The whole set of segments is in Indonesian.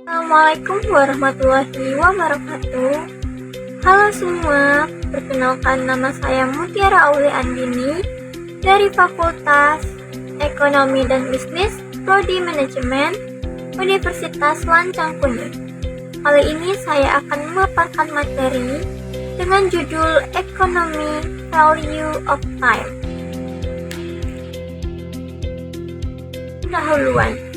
Assalamualaikum warahmatullahi wabarakatuh. Halo semua, perkenalkan nama saya Mutiara Auli Andini dari Fakultas Ekonomi dan Bisnis Prodi Manajemen Universitas Lancang Kuning. Kali ini saya akan memaparkan materi dengan judul Economy Value of Time. Pendahuluan.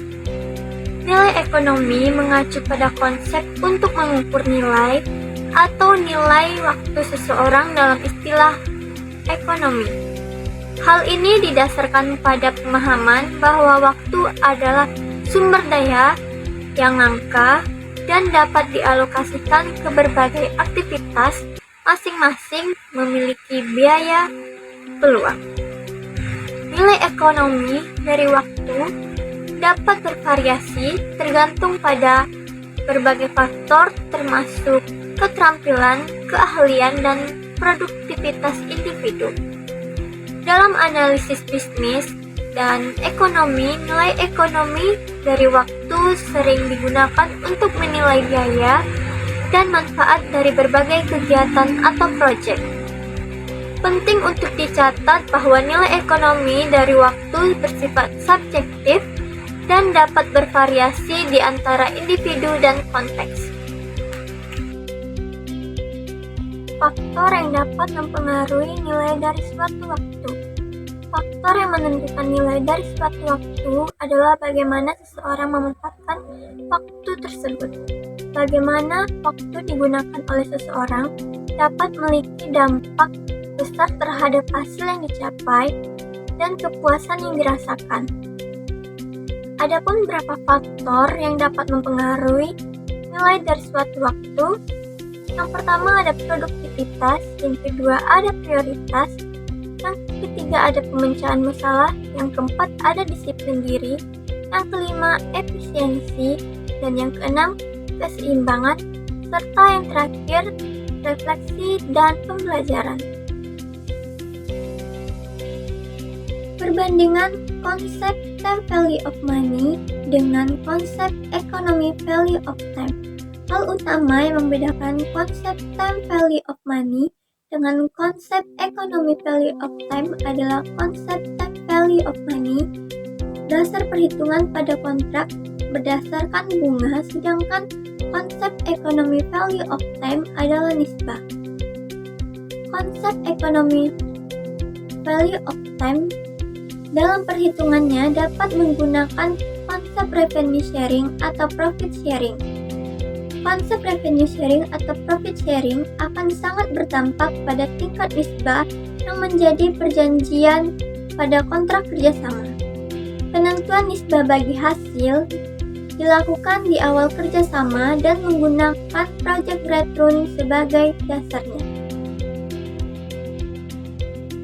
Nilai ekonomi mengacu pada konsep untuk mengukur nilai atau nilai waktu seseorang dalam istilah ekonomi. Hal ini didasarkan pada pemahaman bahwa waktu adalah sumber daya yang langka dan dapat dialokasikan ke berbagai aktivitas, masing-masing memiliki biaya peluang. Nilai ekonomi dari waktu dapat bervariasi tergantung pada berbagai faktor termasuk keterampilan, keahlian, dan produktivitas individu. Dalam analisis bisnis dan ekonomi, nilai ekonomi dari waktu sering digunakan untuk menilai biaya dan manfaat dari berbagai kegiatan atau proyek. Penting untuk dicatat bahwa nilai ekonomi dari waktu bersifat subjektif dan dapat bervariasi di antara individu dan konteks. Faktor yang dapat mempengaruhi nilai dari suatu waktu. Faktor yang menentukan nilai dari suatu waktu adalah bagaimana seseorang memanfaatkan waktu tersebut. Bagaimana waktu digunakan oleh seseorang dapat memiliki dampak besar terhadap hasil yang dicapai dan kepuasan yang dirasakan. Adapun beberapa faktor yang dapat mempengaruhi nilai dari suatu waktu. Yang pertama ada produktivitas, yang kedua ada prioritas, yang ketiga ada pemecahan masalah, yang keempat ada disiplin diri, yang kelima efisiensi, dan yang keenam keseimbangan, serta yang terakhir refleksi dan pembelajaran. Perbandingan konsep time value of money dengan konsep economy value of time. Hal utama yang membedakan konsep time value of money dengan konsep economy value of time adalah konsep time value of money dasar perhitungan pada kontrak berdasarkan bunga, sedangkan konsep economy value of time adalah nisbah. Konsep economy value of time dalam perhitungannya dapat menggunakan konsep revenue sharing atau profit sharing. Konsep revenue sharing atau profit sharing akan sangat berdampak pada tingkat nisbah yang menjadi perjanjian pada kontrak kerjasama. Penentuan nisbah bagi hasil dilakukan di awal kerjasama dan menggunakan project return sebagai dasarnya.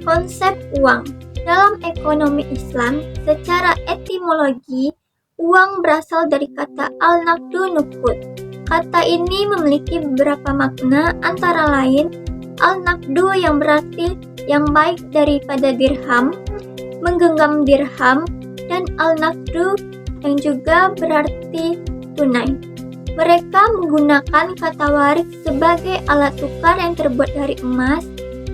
Konsep uang. Dalam ekonomi Islam, secara etimologi, uang berasal dari kata al-naqdu nuqud. Kata ini memiliki beberapa makna, antara lain al-naqdu yang berarti yang baik daripada dirham, menggenggam dirham, dan al-naqdu yang juga berarti tunai. Mereka menggunakan kata warik sebagai alat tukar yang terbuat dari emas,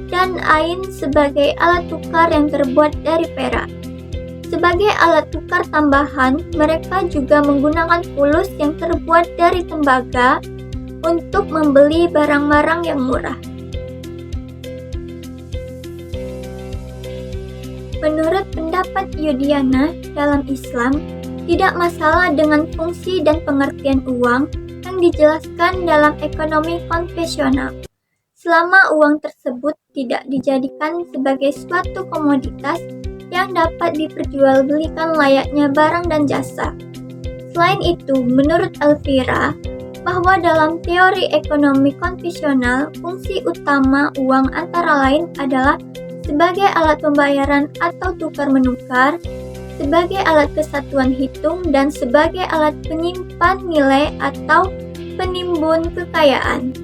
dan ain sebagai alat tukar yang terbuat dari perak. Sebagai alat tukar tambahan, mereka juga menggunakan fulus yang terbuat dari tembaga untuk membeli barang-barang yang murah. Menurut pendapat Yudiana, dalam Islam, tidak masalah dengan fungsi dan pengertian uang yang dijelaskan dalam ekonomi konvensional, selama uang tersebut tidak dijadikan sebagai suatu komoditas yang dapat diperjualbelikan layaknya barang dan jasa. Selain itu, menurut Elvira, bahwa dalam teori ekonomi konvensional, fungsi utama uang antara lain adalah sebagai alat pembayaran atau tukar-menukar, sebagai alat kesatuan hitung, dan sebagai alat penyimpan nilai atau penimbun kekayaan.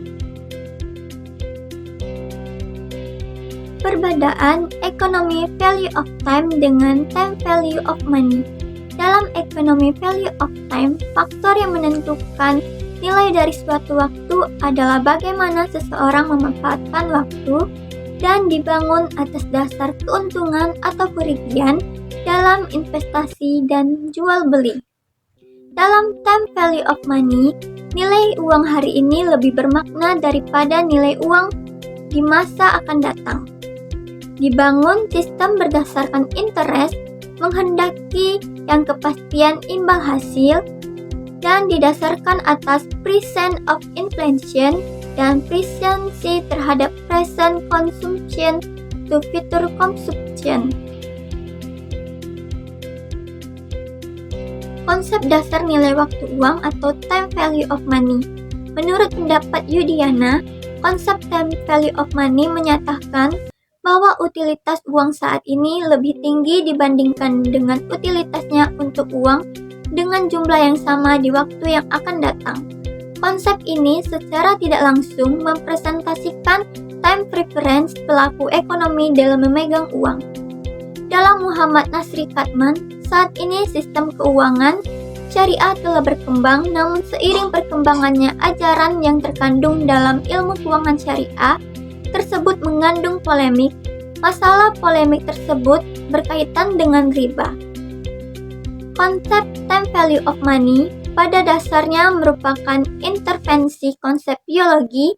Perbedaan economy value of time dengan time value of money. Dalam ekonomi value of time, faktor yang menentukan nilai dari suatu waktu adalah bagaimana seseorang memanfaatkan waktu dan dibangun atas dasar keuntungan atau kerugian dalam investasi dan jual beli. Dalam time value of money, nilai uang hari ini lebih bermakna daripada nilai uang di masa akan datang. Dibangun sistem berdasarkan interest, menghendaki yang kepastian imbal hasil, dan didasarkan atas percent of inflation dan efisiensi terhadap present consumption to future consumption. Konsep dasar nilai waktu uang atau time value of money. Menurut pendapat Yudiana, konsep time value of money menyatakan bahwa utilitas uang saat ini lebih tinggi dibandingkan dengan utilitasnya untuk uang dengan jumlah yang sama di waktu yang akan datang. Konsep ini secara tidak langsung mempresentasikan time preference pelaku ekonomi dalam memegang uang. Dalam Muhammad Nasri Katman, saat ini sistem keuangan syariah telah berkembang, namun seiring perkembangannya ajaran yang terkandung dalam ilmu keuangan syariah tersebut mengandung polemik. Masalah polemik tersebut berkaitan dengan riba. Konsep time value of money pada dasarnya merupakan intervensi konsep biologi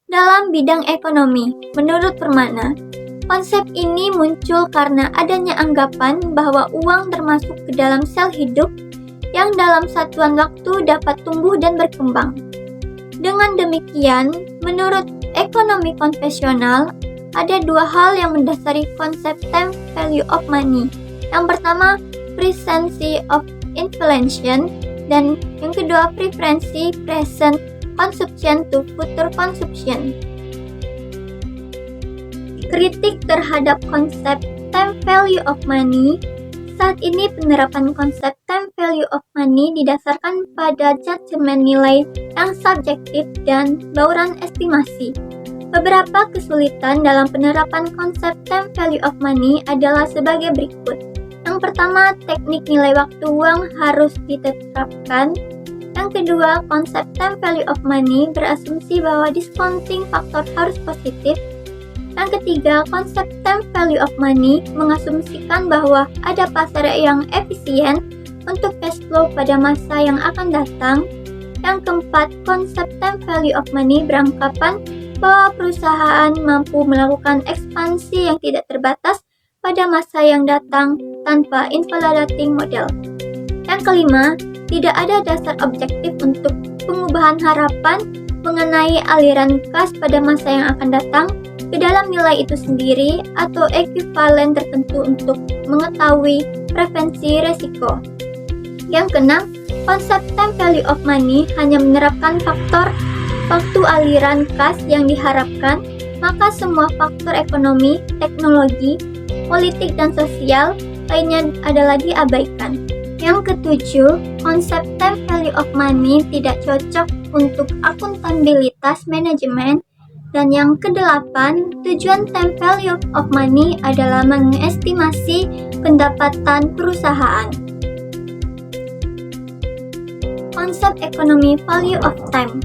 dalam bidang ekonomi. Menurut Permana, konsep ini muncul karena adanya anggapan bahwa uang termasuk ke dalam sel hidup yang dalam satuan waktu dapat tumbuh dan berkembang. Dengan demikian, menurut ekonomi konvensional, ada dua hal yang mendasari konsep time value of money. Yang pertama, presence of inflation, dan yang kedua, preferensi present consumption to future consumption. Kritik terhadap konsep time value of money. Saat ini penerapan konsep time value of money didasarkan pada judgement nilai yang subjektif dan bauran estimasi. Beberapa kesulitan dalam penerapan konsep time value of money adalah sebagai berikut. Yang pertama, teknik nilai waktu uang harus ditetapkan. Yang kedua, konsep time value of money berasumsi bahwa discounting faktor harus positif. Yang ketiga, konsep time value of money mengasumsikan bahwa ada pasar yang efisien untuk cash flow pada masa yang akan datang. Yang keempat, konsep time value of money beranggapan bahwa perusahaan mampu melakukan ekspansi yang tidak terbatas pada masa yang datang tanpa invalidating model. Yang kelima, tidak ada dasar objektif untuk pengubahan harapan mengenai aliran kas pada masa yang akan datang ke dalam nilai itu sendiri atau ekuivalen tertentu untuk mengetahui prevensi resiko. Yang keenam, konsep time value of money hanya menerapkan faktor waktu aliran kas yang diharapkan, maka semua faktor ekonomi, teknologi, politik, dan sosial lainnya adalah diabaikan. Yang ketujuh, konsep time value of money tidak cocok untuk akuntabilitas manajemen. Dan yang kedelapan, tujuan time value of money adalah mengestimasi pendapatan perusahaan. Konsep ekonomi value of time.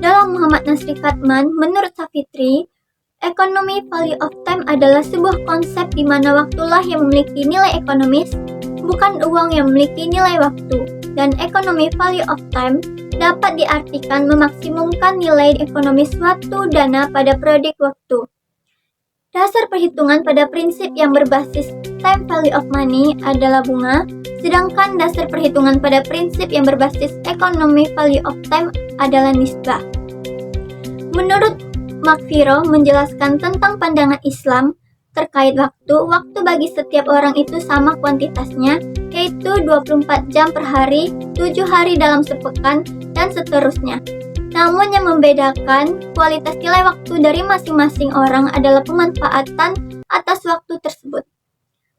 Dalam Muhammad Nasri Katman, menurut Savitri, ekonomi value of time adalah sebuah konsep di mana waktulah yang memiliki nilai ekonomis, bukan uang yang memiliki nilai waktu. Dan ekonomi value of time dapat diartikan memaksimumkan nilai ekonomis suatu dana pada periodik waktu. Dasar perhitungan pada prinsip yang berbasis time value of money adalah bunga, sedangkan dasar perhitungan pada prinsip yang berbasis ekonomi value of time adalah nisbah. Menurut Makfiro menjelaskan tentang pandangan Islam terkait waktu bagi setiap orang itu sama kuantitasnya, yaitu 24 jam per hari, 7 hari dalam sepekan, dan seterusnya. Namun yang membedakan kualitas nilai waktu dari masing-masing orang adalah pemanfaatan atas waktu tersebut.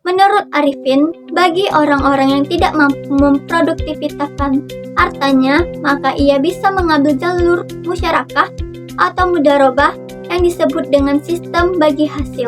Menurut Arifin, bagi orang-orang yang tidak mampu memproduktivitaskan hartanya, maka ia bisa mengambil jalur musyarakah atau mudharabah yang disebut dengan sistem bagi hasil.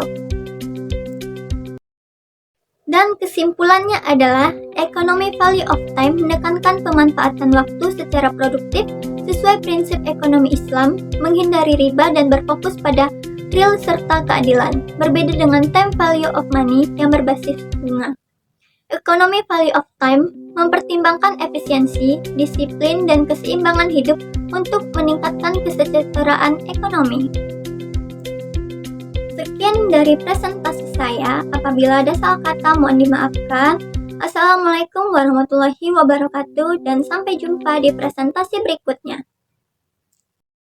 Dan Kesimpulannya adalah, ekonomi value of time menekankan pemanfaatan waktu secara produktif sesuai prinsip ekonomi Islam, menghindari riba dan berfokus pada real serta keadilan, berbeda dengan time value of money yang berbasis bunga. Ekonomi value of time mempertimbangkan efisiensi, disiplin, dan keseimbangan hidup untuk meningkatkan kesejahteraan ekonomi. Sekian dari presentasi saya. Apabila ada salah kata, mohon dimaafkan. Assalamualaikum warahmatullahi wabarakatuh dan sampai jumpa di presentasi berikutnya.